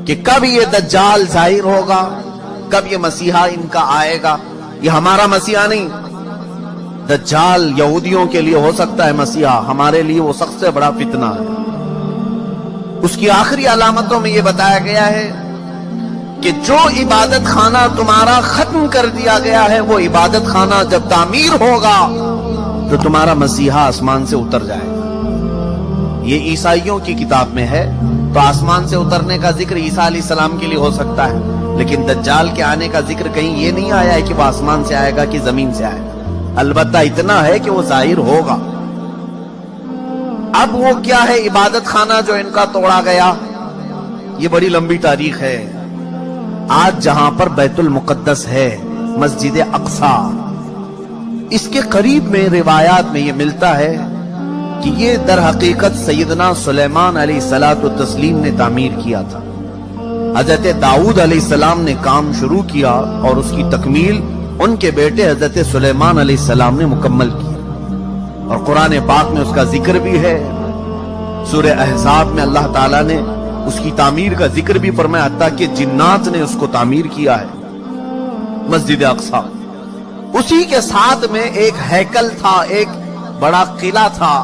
کہ کب یہ دجال ظاہر ہوگا، کب یہ مسیحا ان کا آئے گا۔ یہ ہمارا مسیحا نہیں، دجال یہودیوں کے لیے ہو سکتا ہے مسیحا، ہمارے لیے وہ سب سے بڑا فتنہ ہے۔ اس کی آخری علامتوں میں یہ بتایا گیا ہے کہ جو عبادت خانہ تمہارا ختم کر دیا گیا ہے، وہ عبادت خانہ جب تعمیر ہوگا تو تمہارا مسیحا آسمان سے اتر جائے گا۔ یہ عیسائیوں کی کتاب میں ہے، تو آسمان سے اترنے کا ذکر عیسیٰ علیہ السلام کے لیے ہو سکتا ہے، لیکن دجال کے آنے کا ذکر کہیں یہ نہیں آیا ہے کہ وہ آسمان سے آئے گا کہ زمین سے آئے گا۔ البتہ اتنا ہے کہ وہ ظاہر ہوگا۔ اب وہ کیا ہے عبادت خانہ جو ان کا توڑا گیا؟ یہ بڑی لمبی تاریخ ہے۔ آج جہاں پر بیت المقدس ہے، مسجد اقصی، اس کے قریب میں روایات میں یہ ملتا ہے کہ یہ در حقیقت سیدنا سلیمان علیہ السلام نے تعمیر کیا تھا۔ حضرت داؤد علیہ السلام نے کام شروع کیا اور اس کی تکمیل ان کے بیٹے حضرت سلیمان علیہ السلام نے مکمل کیا، اور قرآن پاک میں اس کا ذکر بھی ہے۔ سورہ احزاب میں اللہ تعالیٰ نے اس کی تعمیر کا ذکر بھی فرمایا، حتیٰ کہ جنات نے اس کو تعمیر کیا ہے، مسجد اقصی۔ اسی کے ساتھ میں ایک ہیکل تھا، ایک بڑا قلعہ تھا۔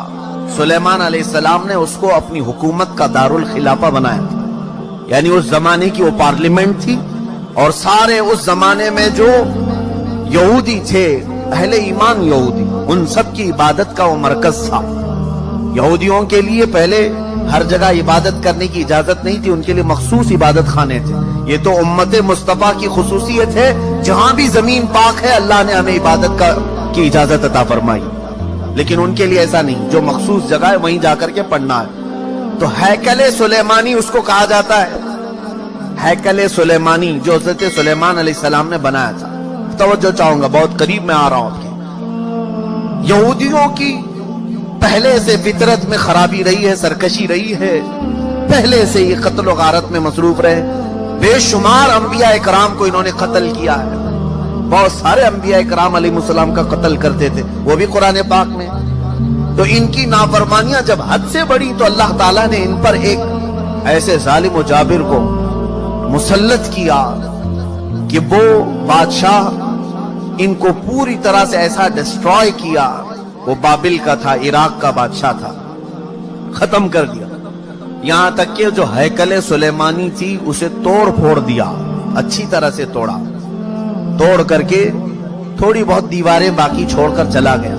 سلیمان علیہ السلام نے اس کو اپنی حکومت کا دارالخلافہ بنایا تھا، یعنی اس زمانے کی وہ پارلیمنٹ تھی، اور سارے اس زمانے میں جو یہودی تھے، اہل ایمان یہودی، ان سب کی عبادت کا وہ مرکز تھا۔ یہودیوں کے لیے پہلے ہر جگہ عبادت کرنے کی اجازت نہیں تھی، ان کے لیے مخصوص عبادت خانے تھے۔ یہ تو امت مصطفیٰ کی خصوصیت ہے، جہاں بھی زمین پاک ہے اللہ نے ہمیں عبادت کی اجازت عطا فرمائی، لیکن ان کے لیے ایسا نہیں، جو مخصوص جگہ ہے وہیں جا کر کے پڑھنا ہے۔ تو ہیکل سلیمانی اس کو کہا جاتا ہے، ہیکل سلیمانی جو حضرت سلیمان علیہ السلام نے بنایا تھا۔ توجہ چاہوں گا، بہت قریب میں آ رہا ہوں آپ کے۔ یہودیوں کی پہلے سے فطرت میں خرابی رہی ہے، سرکشی رہی ہے، پہلے سے یہ قتل و غارت میں مصروف رہے۔ بے شمار انبیاء اکرام کو انہوں نے قتل کیا ہے، بہت سارے انبیاء اکرام علیہ السلام کا قتل کرتے تھے، وہ بھی قرآن پاک میں۔ تو ان کی نافرمانیاں جب حد سے بڑی تو اللہ تعالیٰ نے ان پر ایک ایسے ظالم و جابر کو مسلط کیا کہ وہ بادشاہ ان کو پوری طرح سے ایسا ڈسٹروائے کیا، وہ بابل کا تھا، عراق کا بادشاہ تھا، ختم کر دیا۔ یہاں تک کہ جو ہیکل سلیمانی تھی اسے توڑ پھوڑ دیا، اچھی طرح سے توڑا، توڑ کر کے تھوڑی بہت دیواریں باقی چھوڑ کر چلا گیا۔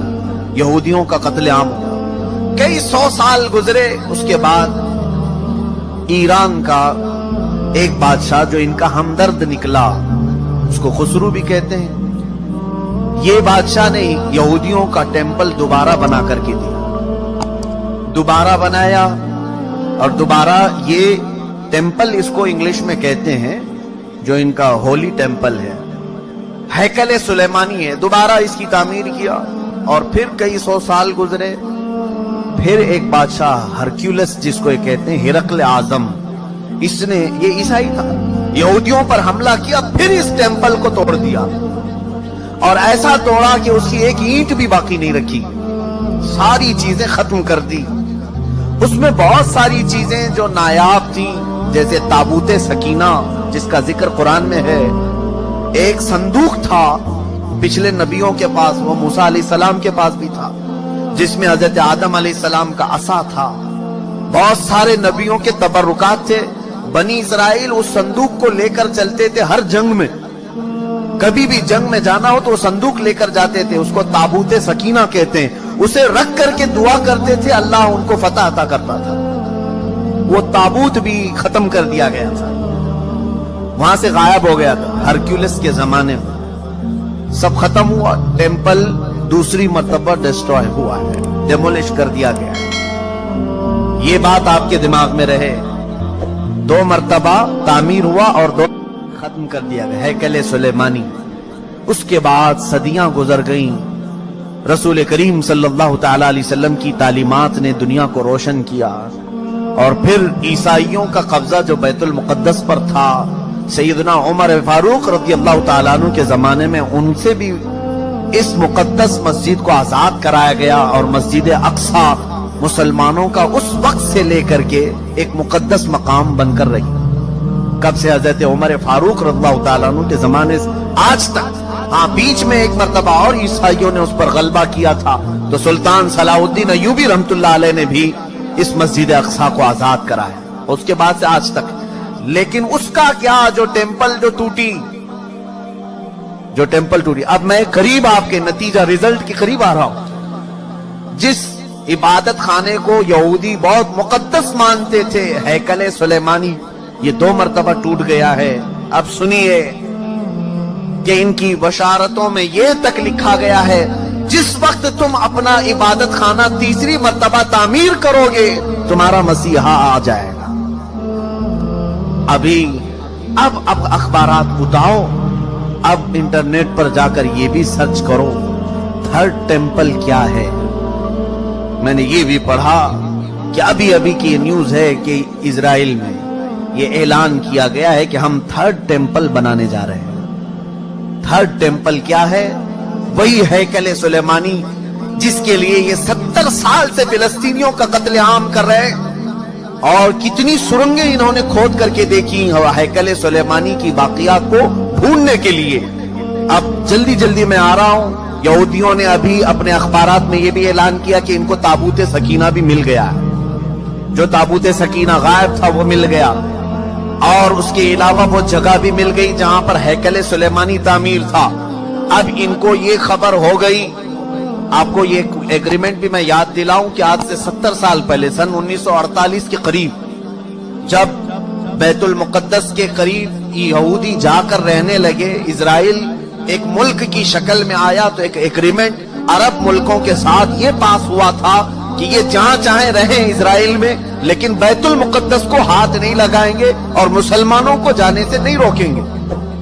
یہودیوں کا قتل عام ہوا۔ کئی 100 سال گزرے، اس کے بعد ایران کا ایک بادشاہ جو ان کا ہمدرد نکلا، اس کو خسرو بھی کہتے ہیں، یہ بادشاہ نے یہودیوں کا ٹیمپل دوبارہ بنا کر کے دیا، دوبارہ بنایا، اور دوبارہ یہ ٹیمپل اس کو انگلش میں کہتے ہیں، جو ان کا ہولی ٹیمپل ہے، ہیکل سلیمانی ہے، دوبارہ اس کی تعمیر کیا۔ اور پھر کئی 100 سال گزرے، پھر ایک بادشاہ ہرکیولس جس کو یہ کہتے ہیں، ہرقل اعظم، اس نے، یہ عیسائی تھا، یہودیوں پر حملہ کیا، پھر اس ٹیمپل کو توڑ دیا، اور ایسا توڑا کہ اس کی ایک اینٹ بھی باقی نہیں رکھی، ساری چیزیں ختم کر دی۔ اس میں بہت ساری چیزیں جو نایاب تھیں، جیسے تابوت سکینہ جس کا ذکر قرآن میں ہے، ایک صندوق تھا پچھلے نبیوں کے پاس، وہ موسیٰ علیہ السلام کے پاس بھی تھا، جس میں حضرت آدم علیہ السلام کا عصا تھا، بہت سارے نبیوں کے تبرکات تھے۔ بنی اسرائیل اس صندوق کو لے کر چلتے تھے ہر جنگ میں، کبھی بھی جنگ میں جانا ہو تو وہ صندوق لے کر جاتے تھے، اس کو تابوت سکینہ کہتے ہیں، اسے رکھ کر کے دعا کرتے تھے، اللہ ان کو فتح عطا کرتا تھا۔ وہ تابوت بھی ختم کر دیا گیا تھا، وہاں سے غائب ہو گیا تھا ہرکیولس کے زمانے میں، سب ختم ہوا، ٹیمپل دوسری مرتبہ ڈسٹروائے ہوا ہے، ڈیمولش کر دیا گیا ہے۔ یہ بات آپ کے دماغ میں رہے، 2 مرتبہ تعمیر ہوا اور 2 ختم کر دیا گیا، ہیکل سلیمانی۔ اس کے بعد صدیاں گزر گئیں، رسول کریم صلی اللہ تعالی علیہ وسلم کی تعلیمات نے دنیا کو روشن کیا، اور پھر عیسائیوں کا قبضہ جو بیت المقدس پر تھا، سیدنا عمر فاروق رضی اللہ تعالیٰ عنہ کے زمانے میں ان سے بھی اس مقدس مسجد کو آزاد کرایا گیا، اور مسجد اقصی مسلمانوں کا اس وقت سے لے کر کے ایک مقدس مقام بن کر رہی۔ कब से हजरत उमर फारूक रज़ियल्लाहु ताला अन्हु के जमाने से आज तक। हाँ, बीच में एक मर्तबा और ईसाइयों ने उस पर गलबा किया था, तो सुल्तान सलाहुद्दीन अय्यूबी रहमतुल्लाह अलैह ने भी इस मस्जिद अक्सा को आजाद कराया, उसके बाद से आज तक। लेकिन उसका क्या, जो टेम्पल टूटी। अब मैं करीब आपके नतीजा रिजल्ट के करीब आ रहा हूं। जिस इबादत खाने को यहूदी बहुत मुकद्दस मानते थे, हैकले सुलेमानी, ये 2 मर्तबा टूट गया है। अब सुनिए कि इनकी बशारतों में ये तक लिखा गया है, जिस वक्त तुम अपना इबादत खाना तीसरी मर्तबा तामीर करोगे, तुम्हारा मसीहा आ जाएगा। अब अखबारात उठाओ, अब इंटरनेट पर जाकर ये भी सर्च करो, थर्ड टेम्पल क्या है। मैंने ये भी पढ़ा कि अभी की न्यूज है कि इजराइल में ये ऐलान किया गया है कि हम थर्ड टेम्पल बनाने जा रहे हैं। थर्ड टेम्पल क्या है? वही हैकले सुलेमानी जिसके लिए ये 70 साल से फिलिस्तीनियों का कत्लेआम कर रहे हैं, और कितनी सुरंगें इन्होंने खोद करके देखी हैकले सुलेमानी की बाकियात को ढूंढने के लिए। अब जल्दी मैं आ रहा हूं। यहूदियों ने अभी अपने अखबारात में ये भी ऐलान किया कि इनको ताबूत सकीना भी मिल गया है। जो ताबूत सकीना गायब था वो मिल गया, और उसके अलावा वो जगह भी मिल गई जहां पर हैकले सुलेमानी तामीर था। अब इनको ये खबर हो गई। आपको ये एग्रीमेंट भी मैं याद दिलाऊं कि आज से 70 साल पहले, सन 1948 के करीब, जब बैतुल मुकद्दस के करीब यहूदी जाकर रहने लगे, इजराइल एक मुल्क की शक्ल में आया, तो एक एग्रीमेंट अरब मुल्कों के साथ ये पास हुआ था कि ये जहां चाहे रहें इजराइल में, लेकिन बैतुल मुकद्दस को हाथ नहीं लगाएंगे और मुसलमानों को जाने से नहीं रोकेंगे।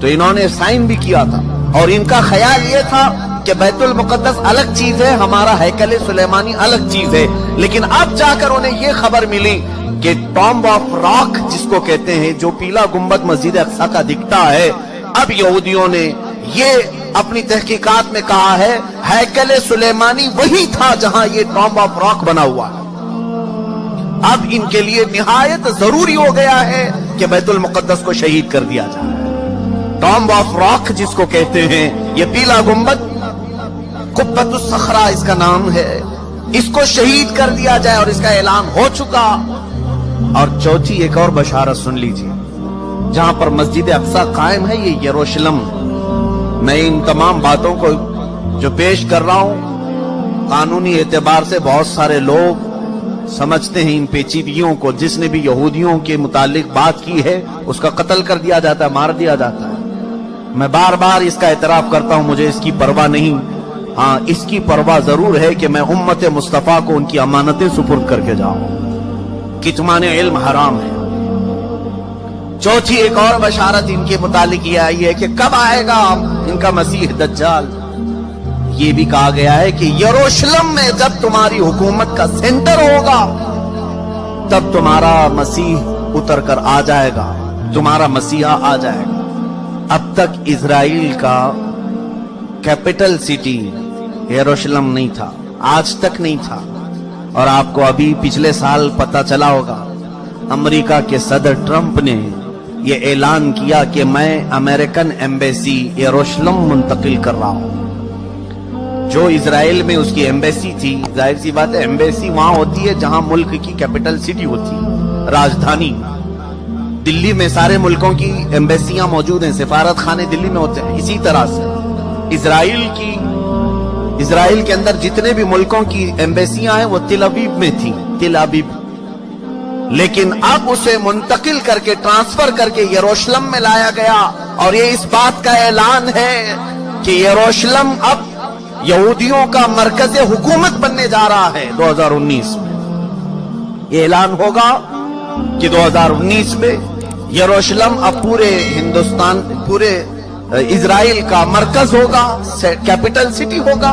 तो इन्होंने साइन भी किया था, और इनका ख्याल ये था कि बैतुल मुकद्दस अलग चीज है, हमारा हैकले सुलेमानी अलग चीज है। लेकिन अब जाकर उन्हें ये खबर मिली कि टॉम्ब ऑफ रॉक जिसको कहते हैं, जो पीला गुंबद मस्जिद अक्सा का दिखता है, अब यहूदियों ने ये अपनी तहकीकात में कहा है हैकले सुलेमानी वही था जहां ये टॉम्ब ऑफ रॉक बना हुआ है। अब इनके लिए निहायत जरूरी हो गया है कि बैतुल मुकद्दस को शहीद कर दिया जाए। टॉम्ब ऑफ रॉक जिसको कहते हैं, ये पीला गुंबद, कुब्बतुस सखरा इसका नाम है, इसको शहीद कर दिया जाए, और इसका ऐलान हो चुका। और चौथी एक और बशारत सुन लीजिए, जहां पर मस्जिद अक्सा कायम है, ये यरूशलेम। मैं इन तमाम बातों को जो पेश कर रहा हूं, कानूनी एतबार से बहुत सारे लोग समझते हैं इन पेचीदगियों को। जिसने भी यहूदियों के मुतालिक बात की है उसका कत्ल कर दिया जाता है, मार दिया जाता है। मैं बार बार इसका एतराफ करता हूं, मुझे इसकी परवाह नहीं। हाँ, इसकी परवाह जरूर है कि मैं उम्मत मुस्तफा को उनकी अमानतें सुपुर्द करके जाऊं। कितमाने इल्म हराम है। चौथी एक और बशारत इनके मुतालिक ये आई है कि कब आएगा इनका मसीह दज्जाल। ये भी कहा गया है कि यरूशलेम में जब तुम्हारी हुकूमत का सेंटर होगा, तब तुम्हारा मसीह उतर कर आ जाएगा, तुम्हारा मसीहा आ जाएगा। अब तक इजराइल का कैपिटल सिटी यरूशलेम नहीं था, आज तक नहीं था। और आपको अभी पिछले साल पता चला होगा, अमेरिका के सदर ट्रंप ने यह ऐलान किया कि मैं अमेरिकन एम्बेसी यरूशलेम मुंतकिल कर रहा हूं। जो इजराइल में उसकी एम्बेसी थी, जाहिर सी बात है एम्बेसी वहां होती है जहां मुल्क की कैपिटल सिटी होती है, राजधानी। दिल्ली में सारे मुल्कों की एम्बेसियां मौजूद हैं, सिफारत खाने दिल्ली में होते हैं। इसी तरह से इजराइल के अंदर जितने भी मुल्कों की एम्बेसियां हैं वो तिल अबीब में थी, तिल अबीब। लेकिन अब उसे मुंतकिल करके, ट्रांसफर करके यरूशलेम में लाया गया। और ये इस बात का ऐलान है कि यरूशलेम अब यहूदियों का मरकज़े हुकूमत बनने जा रहा है 2019 में। ये ऐलान होगा कि 2019 में यरूशलेम अब पूरे हिंदुस्तान, पूरे इजराइल का मरकज होगा, कैपिटल सिटी होगा।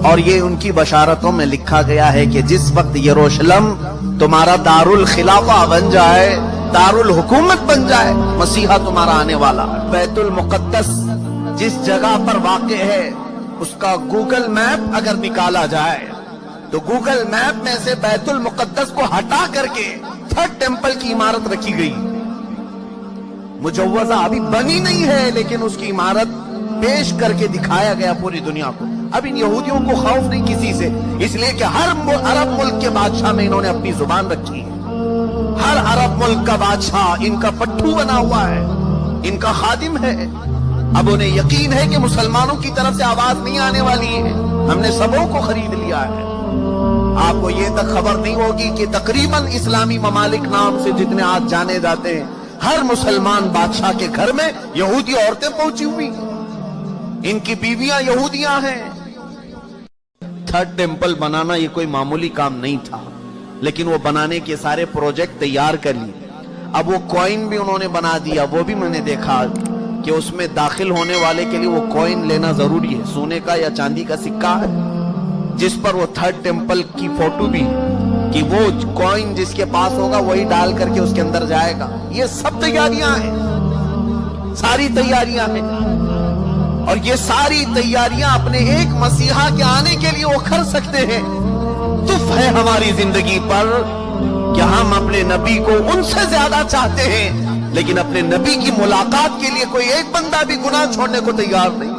और ये उनकी बशारतों में लिखा गया है कि जिस वक्त यरूशलेम तुम्हारा दारुल खिलाफा बन जाए, दारुल हुकूमत बन जाए, मसीहा तुम्हारा आने वाला। बैतुल मुकद्दस जिस जगह पर वाक़ है, उसका गूगल मैप अगर निकाला जाए तो गूगल मैप में से बैतुल मुकद्दस को हटा करके थर्ड टेम्पल की इमारत रखी गई। मुजव्वजा अभी बनी नहीं है, लेकिन उसकी इमारत पेश करके दिखाया गया पूरी दुनिया को। अब इन यहूदियों को खौफ नहीं किसी से, इसलिए कि हर अरब मुल्क के बादशाह में इन्होंने अपनी जुबान रखी है। हर अरब मुल्क का बादशाह इनका पट्टू बना हुआ है, इनका खादिम है। अब उन्हें यकीन है कि मुसलमानों की तरफ से आवाज नहीं आने वाली है, हमने सबों को खरीद लिया है। आपको ये तक खबर नहीं होगी कि तकरीबन इस्लामी ममालिक नाम से जितने आज जाने जाते हैं, हर मुसलमान बादशाह के घर में यहूदी औरतें पहुंची हुई हैं, इनकी बीवियां यहूदियां हैं। थर्ड टेंपल बनाना ये कोई मामूली काम नहीं था, लेकिन वो बनाने के सारे प्रोजेक्ट तैयार कर लिए। अब वो कॉइन भी उन्होंने बना दिया, वो भी मैंने देखा कि उसमें दाखिल होने वाले के लिए वो कॉइन लेना जरूरी है, सोने का या चांदी का सिक्का है, जिस पर वो थर्ड टेंपल की फोटो भी, कि वो कॉइन जिसके पास होगा वही डाल करके उसके अंदर जाएगा। ये सब तैयारियां हैं, सारी तैयारियां हैं, और ये सारी तैयारियां अपने एक मसीहा के आने के लिए वो कर सकते हैं। तुफ है हमारी जिंदगी पर कि हम अपने नबी को उनसे ज्यादा चाहते हैं, लेकिन अपने नबी की मुलाकात के लिए कोई एक बंदा भी गुनाह छोड़ने को तैयार नहीं।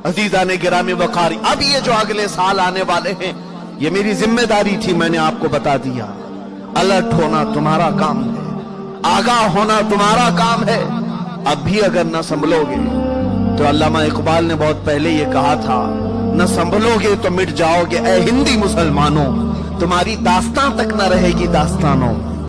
अजीजा ने गिरामी वकारी, अब ये जो अगले साल आने वाले हैं, ये मेरी जिम्मेदारी थी, मैंने आपको बता दिया। अलर्ट होना तुम्हारा काम है, आगाह होना तुम्हारा काम है। अब भी अगर न संभलोगे तो अल्लामा इकबाल ने बहुत पहले ये कहा था, न संभलोगे तो मिट जाओगे ऐ हिंदी मुसलमानों, तुम्हारी दास्तां तक न रहेगी दास्तानों।